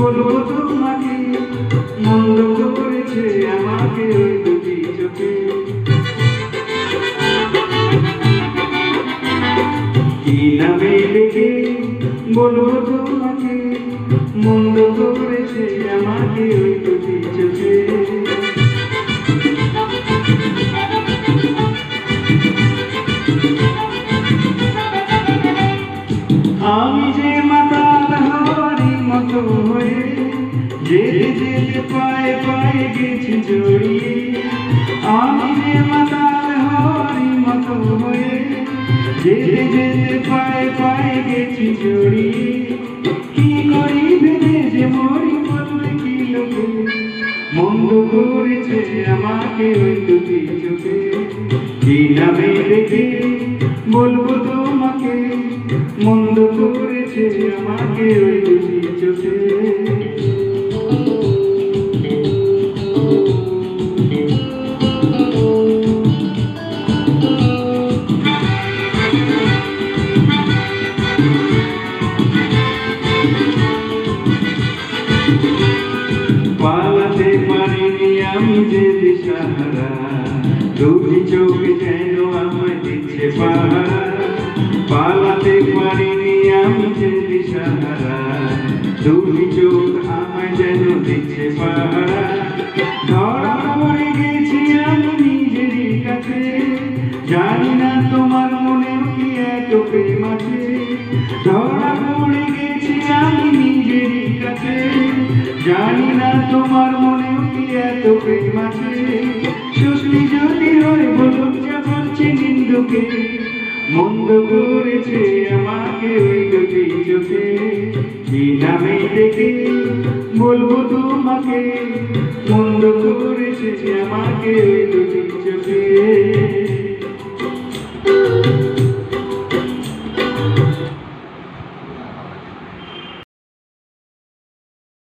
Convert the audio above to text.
বলবো তোমাকে মন্দ করেছে আমাকে ওই দুটি চোখে। কি নামে ডেকে বলবো তোমাকে মন্দ করেছে আমাকে ওই দুটি চোখে। আমি যে মাতাল হওয়ারই মতো হয়ে যেতে যেতে পায়ে পায়ে গেছি জড়িয়ে। আমি যে মাতাল হওয়ারই মতো হয়ে যেতে যেতে পায়ে পায়ে গেছি জড়িয়ে। কি করি ভেবে যে মরি বলবে কি লোকে মন্দ করেছে আমাকে ওই দুটি চোখে। কি নামে ডেকে বলবো তোমাকে মন্দ করেছে আমাকে ওই দুটি চোখে। পালাতে পারিনি আমি যে দিশাহারা, দুটি চোখ যেন আমায় দিচ্ছে পাহারা। পালাতে পারিনি আমি যে দিশাহারা, দুটি চোখ আমায় যেন দিচ্ছে পাহারা। ধরা পড়ে গেছি আমি নিজেরই কাছে, জানি না তোমার মনেও কি এত প্রেম আছে। ধরা পড়ে গেছি আমি নিজেরই কাছে, জানি না তোমার মনেও কি এত প্রেম আছে। সত্যি যদি হয় বলুন যা বলছে নিন্দুকে মন্দ করেছে আমাকে ওই দুটি চোখে। কি নামে ডেকে বলবো তোমাকে মন্দ করেছে আমাকে ওই দুটি চোখে।